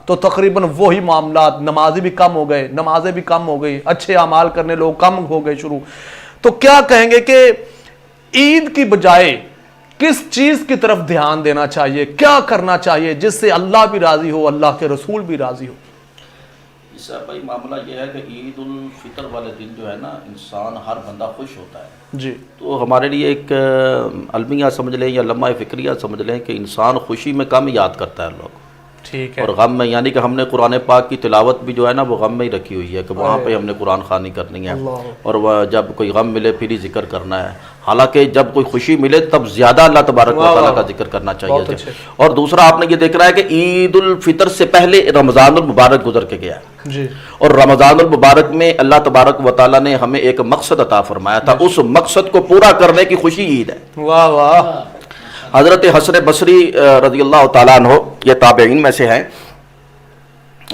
تو تقریباً وہی معاملات، نمازی بھی کم ہو گئے، نمازیں بھی کم ہو گئی، اچھے اعمال کرنے لوگ کم ہو گئے شروع. تو کیا کہیں گے کہ عید کی بجائے کس چیز کی طرف دھیان دینا چاہیے، کیا کرنا چاہیے جس سے اللہ بھی راضی ہو، اللہ کے رسول بھی راضی ہو؟ صاحب بھائی معاملہ یہ ہے کہ عید الفطر والے دن جو ہے نا انسان ہر بندہ خوش ہوتا ہے جی. تو ہمارے لیے ایک المیہ سمجھ لیں یا لمحہ فکریہ سمجھ لیں کہ انسان خوشی میں کم یاد کرتا ہے اللہ کو، ٹھیک ہے، اور غم میں، یعنی کہ ہم نے قرآن پاک کی تلاوت بھی جو ہے نا وہ غم میں ہی رکھی ہوئی ہے کہ وہاں پہ ہم نے قرآن خوانی کرنی ہے، اور وہ جب کوئی غم ملے پھر ہی ذکر کرنا ہے، حالانکہ جب کوئی خوشی ملے تب زیادہ اللہ تبارک و تعالیٰ کا ذکر کرنا چاہیے. اور دوسرا آپ نے یہ دیکھ رہا ہے کہ عید الفطر سے پہلے رمضان المبارک گزر کے گیا ہے جی. اور رمضان المبارک میں اللہ تبارک و تعالیٰ نے ہمیں ایک مقصد عطا فرمایا تھا، اس مقصد کو پورا کرنے کی خوشی عید ہے. واہ واہ. حضرت حسن بصری رضی اللہ تعالیٰ عنہ یہ تابعین میں سے ہیں،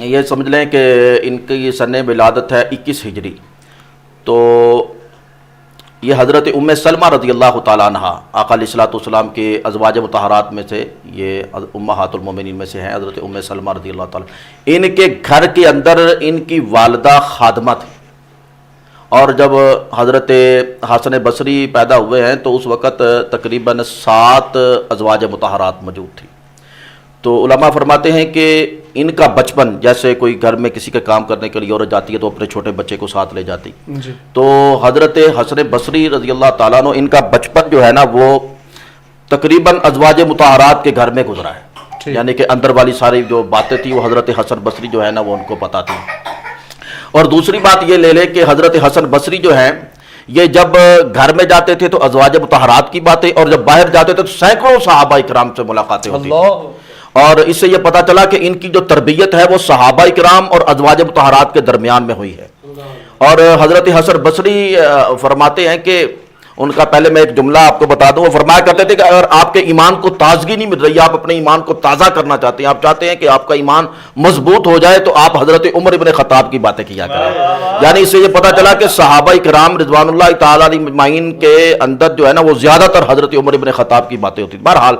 یہ سمجھ لیں کہ ان کی سن ولادت ہے 21 ہجری. تو یہ حضرت ام سلمہ رضی اللہ تعالیٰ عنہ آقا علیہ الصلوۃ والسلام کے ازواج مطہرات میں سے، یہ امہات المومنین میں سے ہیں حضرت ام سلمہ رضی اللہ تعالیٰ. ان کے گھر کے اندر ان کی والدہ خادمہ تھی، اور جب حضرت حسن بصری پیدا ہوئے ہیں تو اس وقت تقریباً 7 ازواج مطہرات موجود تھی. تو علماء فرماتے ہیں کہ ان کا بچپن، جیسے کوئی گھر میں کسی کا کام کرنے کے لیے عورت جاتی ہے تو اپنے چھوٹے بچے کو ساتھ لے جاتی، تو حضرت حسن بصری رضی اللہ تعالیٰ عنہ ان کا بچپن جو ہے نا وہ تقریباً ازواج مطہرات کے گھر میں گزرا ہے، یعنی کہ اندر والی ساری جو باتیں تھیں وہ حضرت حسن بصری جو ہے نا وہ ان کو پتہ تھی. اور دوسری بات یہ لے لیں کہ حضرت حسن بصری جو ہیں یہ جب گھر میں جاتے تھے تو ازواج مطہرات کی باتیں، اور جب باہر جاتے تھے تو سینکڑوں صحابہ کرام سے ملاقاتیں ہوتی تھیں. اور اس سے یہ پتہ چلا کہ ان کی جو تربیت ہے وہ صحابہ کرام اور ازواج مطہرات کے درمیان میں ہوئی ہے. اور حضرت حسن بصری فرماتے ہیں کہ ان کا پہلے میں ایک جملہ آپ کو بتا دوں، وہ فرمایا کرتے تھے کہ اگر آپ کے ایمان کو تازگی نہیں مل رہی، آپ اپنے ایمان کو تازہ کرنا چاہتے ہیں، آپ چاہتے ہیں کہ آپ کا ایمان مضبوط ہو جائے، تو آپ حضرت عمر ابن خطاب کی باتیں کیا کریں. یعنی اس سے یہ پتہ چلا کہ صحابہ کرام رضوان اللہ تعالیٰ علیہ اجمعین کے اندر جو ہے نا وہ زیادہ تر حضرت عمر ابن خطاب کی باتیں ہوتی. بہرحال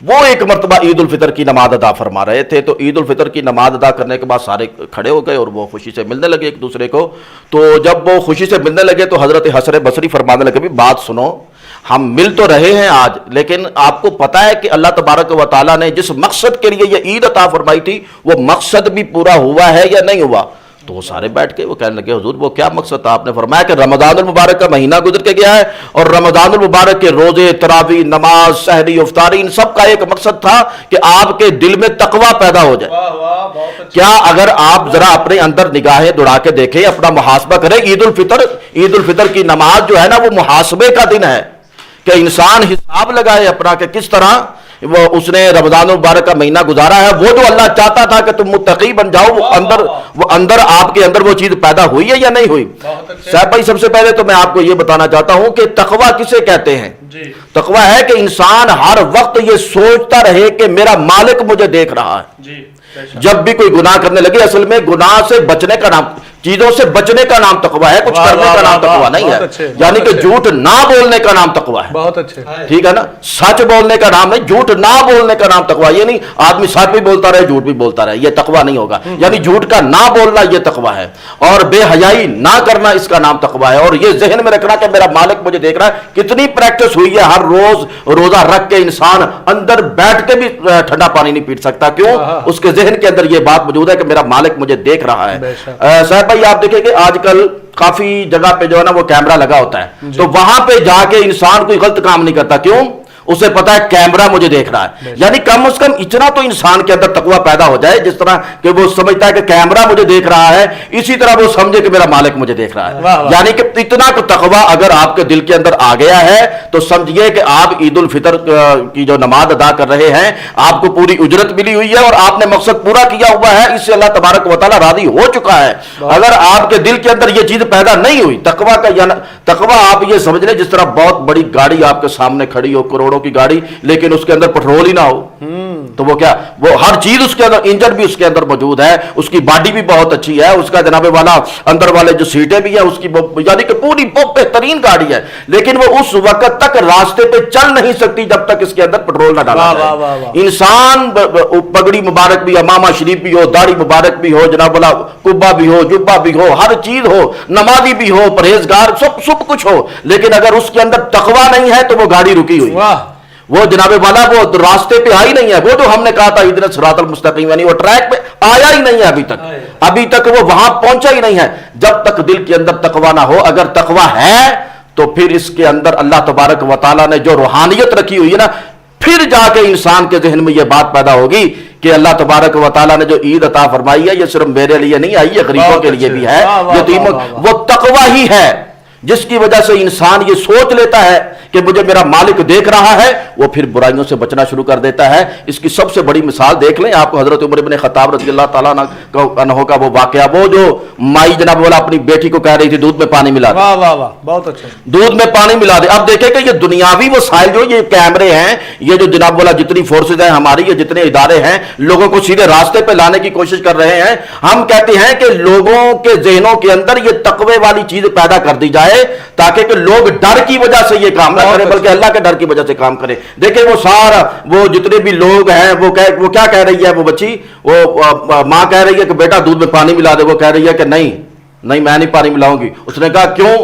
وہ ایک مرتبہ عید الفطر کی نماز ادا فرما رہے تھے، تو عید الفطر کی نماز ادا کرنے کے بعد سارے کھڑے ہو گئے اور وہ خوشی سے ملنے لگے ایک دوسرے کو. تو جب وہ خوشی سے ملنے لگے تو حضرت حسن بصری فرمانے لگے، بھی بات سنو، ہم مل تو رہے ہیں آج، لیکن آپ کو پتہ ہے کہ اللہ تبارک و تعالیٰ نے جس مقصد کے لیے یہ عید عطا فرمائی تھی وہ مقصد بھی پورا ہوا ہے یا نہیں ہوا؟ تو وہ سارے بیٹھ کے وہ کہنے لگے، حضور وہ کیا مقصد تھا؟ آپ نے فرمایا کہ رمضان المبارک کا مہینہ گزر کے گیا ہے، اور رمضان المبارک کے روزے، تراویح، نماز، سحری، افطاری، ان سب کا ایک مقصد تھا کہ آپ کے دل میں تقوی پیدا ہو جائے. کیا اگر آپ ذرا اپنے اندر نگاہیں دوڑا کے دیکھیں، اپنا محاسبہ کریں، عید الفطر کی نماز جو ہے نا وہ محاسبے کا دن ہے کہ انسان حساب لگائے اپنا کہ کس طرح وہ اس نے رمضان المبارک کا مہینہ گزارا ہے. وہ جو اللہ چاہتا تھا کہ تم متقی بن جاؤ، وہ اندر آپ کے اندر وہ چیز پیدا ہوئی ہے یا نہیں ہوئی؟ صاحب بھائی سب سے پہلے تو میں آپ کو یہ بتانا چاہتا ہوں کہ تقویٰ کسے کہتے ہیں؟ تقویٰ ہے کہ انسان ہر وقت یہ سوچتا رہے کہ میرا مالک مجھے دیکھ رہا ہے. جب بھی کوئی گناہ کرنے لگے، اصل میں گناہ سے بچنے کا نام، چیزوں سے بچنے کا نام تقویٰ ہے، کچھ کرنے کا نام تقویٰ نہیں ہے. یعنی کہ جھوٹ نہ بولنے کا نام تقویٰ ہے. بہت اچھے، ٹھیک ہے نا، سچ بولنے کا نام نہیں، جھوٹ نہ بولنے کا نام تقویٰ. یہ نہیں آدمی سچ بھی بولتا رہے جھوٹ بھی بولتا رہے، یہ تقویٰ نہیں ہوگا. یعنی جھوٹ کا نہ بولنا یہ تقویٰ ہے، اور بے حیائی نہ کرنا اس کا نام تقویٰ ہے. اور یہ ذہن میں رکھنا کہ میرا مالک مجھے دیکھ رہا ہے. کتنی پریکٹس ہوئی ہے، ہر روز روزہ رکھ کے انسان اندر بیٹھ کے بھی ٹھنڈا پانی نہیں پی سکتا. کیوں؟ اس کے ذہن کے اندر یہ بات موجود ہے کہ میرا مالک مجھے دیکھ رہا ہے. صاحب بھائی آپ دیکھیں کہ آج کل کافی جگہ پہ جو ہے نا وہ کیمرہ لگا ہوتا ہے، تو وہاں پہ جا کے انسان کوئی غلط کام نہیں کرتا. کیوں؟ اسے پتا ہے کیمرہ مجھے دیکھ رہا ہے. یعنی کم از کم اتنا تو انسان کے اندر تقویٰ پیدا ہو جائے، جس طرح کہ وہ سمجھتا ہے کہ کیمرہ مجھے دیکھ رہا ہے، اسی طرح وہ سمجھے کہ میرا مالک مجھے دیکھ رہا ہے. یعنی کہ اتنا تو تقویٰ اگر آپ کے دل کے اندر آ گیا ہے تو سمجھیے کہ آپ عید الفطر کی جو نماز ادا کر رہے ہیں، آپ کو پوری اجرت ملی ہوئی ہے اور آپ نے مقصد پورا کیا ہوا ہے. اس سے اللہ تبارک و تعالیٰ راضی ہو چکا ہے. اگر آپ کے دل کے اندر یہ چیز پیدا نہیں ہوئی تقویٰ کا، تقویٰ آپ یہ سمجھ لیں جس طرح بہت بڑی گاڑی آپ کے سامنے کھڑی ہو، کروڑوں کی گاڑی، لیکن اس کے اندر پٹرول ہی نہ ہو، تو وہ کیا، وہ ہر چیز اس کے اندر، انجن بھی اس کے اندر موجود ہے، اس کی باڈی بھی بہت اچھی ہے، اس کا جناب والا اندر والے جو سیٹیں بھی ہیں اس کی یعنی کہ پوری بہت بہترین گاڑی ہے، لیکن وہ اس وقت تک راستے پہ چل نہیں سکتی جب تک اس کے اندر پیٹرول نہ ڈالا جائے۔ انسان پگڑی مبارک بھی، امامہ شریف بھی ہو، داڑھی مبارک بھی ہو، جناب والا کبا بھی ہو، جبہ بھی ہو، ہر چیز ہو، نمازی بھی ہو، پرہیزگار، سب کچھ ہو، لیکن اگر اس کے اندر تقویٰ نہیں ہے تو وہ گاڑی رکی ہوئی، وہ جناب والا وہ راستے پہ آئی نہیں ہے، وہ جو ہم نے کہا تھا اہدنا الصراط المستقیم، یعنی وہ ٹریک پہ آیا ہی نہیں ہے ابھی تک وہ وہاں پہنچا ہی نہیں ہے، جب تک دل کے اندر تقویٰ نہ ہو۔ اگر تقویٰ ہے تو پھر اس کے اندر اللہ تبارک و تعالیٰ نے جو روحانیت رکھی ہوئی ہے نا، پھر جا کے انسان کے ذہن میں یہ بات پیدا ہوگی کہ اللہ تبارک و تعالیٰ نے جو عید عطا فرمائی ہے یہ صرف میرے لیے نہیں آئی، یہ غریبوں کے لیے بھی ہے، یتیموں، وہ تقویٰ ہی ہے جس کی وجہ سے انسان یہ سوچ لیتا ہے کہ مجھے میرا مالک دیکھ رہا ہے، وہ پھر برائیوں سے بچنا شروع کر دیتا ہے۔ اس کی سب سے بڑی مثال دیکھ لیں آپ کو، حضرت عمر بن خطاب رضی اللہ تعالیٰ عنہ کا وہ واقعہ، وہ جو مائی جناب والا اپنی بیٹی کو کہہ رہی تھی دودھ میں پانی ملا دے، واہ واہ واہ، بہت اچھا، دودھ میں پانی ملا دے۔ اب دیکھیں کہ یہ دنیاوی وسائل جو یہ کیمرے ہیں، یہ جو جناب والا جتنی فورسز ہیں ہماری، یہ جتنے ادارے ہیں، لوگوں کو سیدھے راستے پہ لانے کی کوشش کر رہے ہیں۔ ہم کہتے ہیں کہ لوگوں کے ذہنوں کے اندر یہ تقوی والی چیز پیدا کر دی جائے تاکہ کہ لوگ ڈر کی وجہ سے یہ کام نہ کریں بلکہ اللہ کے ڈر کی وجہ سے کام کریں۔ دیکھیں وہ سارا وہ جتنے بھی لوگ ہیں وہ کیا کہہ رہی ہے، وہ بچی، وہ ماں کہہ رہی ہے کہ بیٹا دودھ میں پانی ملا دے، وہ کہہ رہی ہے کہ نہیں میں نہیں پانی ملاؤں گی۔ اس نے کہا کیوں؟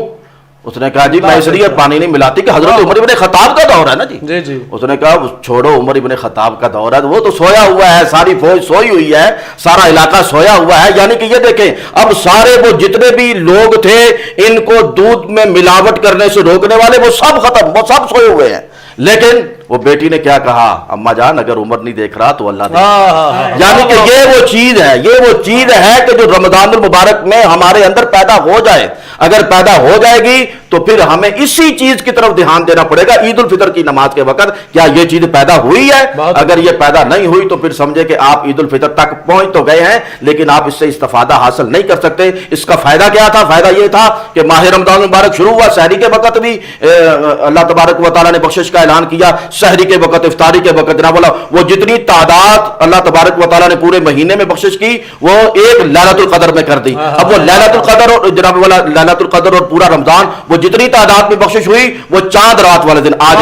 اس نے کہا جی میں اس لیے پانی نہیں ملاتی کہ حضرت عمر بن خطاب کا دور ہے نا جی۔ اس نے کہا چھوڑو، عمر بن خطاب کا دور ہے، وہ تو سویا ہوا ہے، ساری فوج سوئی ہوئی ہے، سارا علاقہ سویا ہوا ہے۔ یعنی کہ یہ دیکھیں اب سارے وہ جتنے بھی لوگ تھے ان کو دودھ میں ملاوٹ کرنے سے روکنے والے وہ سب ختم، وہ سب سوئے ہوئے ہیں، لیکن وہ بیٹی نے کیا کہا، اما جان اگر عمر نہیں دیکھ رہا تو اللہ دیکھ رہا۔ یعنی کہ یہ وہ چیز ہے کہ جو رمضان المبارک میں ہمارے اندر پیدا ہو جائے، اگر پیدا ہو جائے گی تو پھر ہمیں اسی چیز کی طرف دھیان دینا پڑے گا۔ عید الفطر کی نماز کے وقت کیا یہ چیز پیدا ہوئی ہے؟ اگر یہ پیدا نہیں ہوئی تو پھر سمجھے کہ آپ عید الفطر تک پہنچ تو گئے ہیں لیکن آپ اس سے استفادہ حاصل نہیں کر سکتے۔ اس کا فائدہ کیا تھا؟ فائدہ یہ تھا کہ ماہ رمضان المبارک شروع ہوا، سحری کے وقت بھی اللہ تبارک و تعالیٰ نے بخشش کا اعلان کیا، سحری کے وقت، افطاری کے وقت، جناب اللہ وہ جتنی تعداد اللہ تبارک و تعالیٰ نے پورے مہینے میں بخشش کی وہ ایک لیلۃ القدر میں کر دی۔ اب وہ لیلۃ القدر اور جناب والا لیلۃ القدر اور پورا رمضان وہ جتنی تعداد میں بخشش ہوئی وہ چاند رات والے دن، آج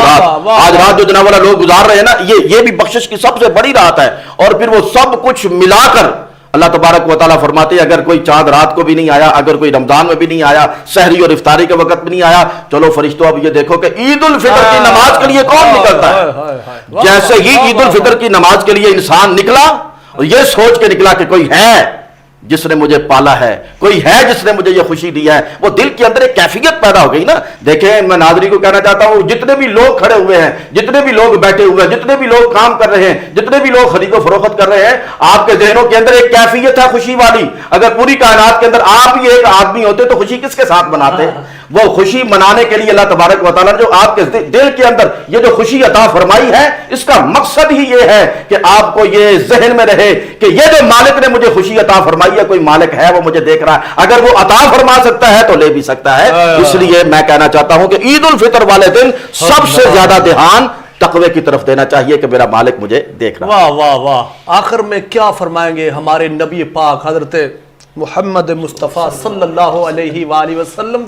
رات جو جناب والا لوگ گزار رہے ہیں نا، یہ بھی بخشش کی سب سے بڑی رات ہے۔ اور پھر وہ سب کچھ ملا کر اللہ تبارک و تعالیٰ فرماتے ہیں اگر کوئی چاند رات کو بھی نہیں آیا، اگر کوئی رمضان میں بھی نہیں آیا، سحری اور افطاری کے وقت بھی نہیں آیا، چلو فرشتوں اب یہ دیکھو کہ عید الفطر کی نماز کے لیے کون نکلتا ہے۔ جیسے ہی عید الفطر کی نماز کے لیے انسان نکلا اور یہ سوچ کے نکلا کہ کوئی ہے جس نے مجھے پالا ہے، کوئی ہے جس نے مجھے یہ خوشی دی ہے، وہ دل کے اندر ایک کیفیت پیدا ہو گئی نا۔ دیکھیں میں ناظرین کو کہنا چاہتا ہوں جتنے بھی لوگ کھڑے ہوئے ہیں، جتنے بھی لوگ بیٹھے ہوئے ہیں، جتنے بھی لوگ کام کر رہے ہیں، جتنے بھی لوگ خرید و فروخت کر رہے ہیں، آپ کے ذہنوں کے اندر ایک کیفیت ہے خوشی والی۔ اگر پوری کائنات کے اندر آپ ہی ایک آدمی ہوتے تو خوشی کس کے ساتھ مناتے؟ وہ خوشی منانے کے لیے اللہ تبارک و تعالیٰ نے جو آپ کے دل کے اندر یہ جو خوشی عطا فرمائی ہے، اس کا مقصد ہی یہ ہے کہ آپ کو یہ ذہن میں رہے کہ یہ جو مالک نے مجھے خوشی عطا فرمائی ہے، کوئی مالک ہے وہ مجھے دیکھ رہا ہے، اگر وہ عطا فرما سکتا ہے تو لے بھی سکتا ہے۔ اس لیے میں کہنا چاہتا ہوں کہ عید الفطر والے دن سب سے زیادہ دھیان تقوی کی طرف دینا چاہیے کہ میرا مالک مجھے دیکھ رہا ہے۔ واہ واہ واہ، آخر میں کیا فرمائیں گے ہمارے نبی پاک حضرت محمد مصطفیٰ صلی اللہ علیہ وآلہ وسلم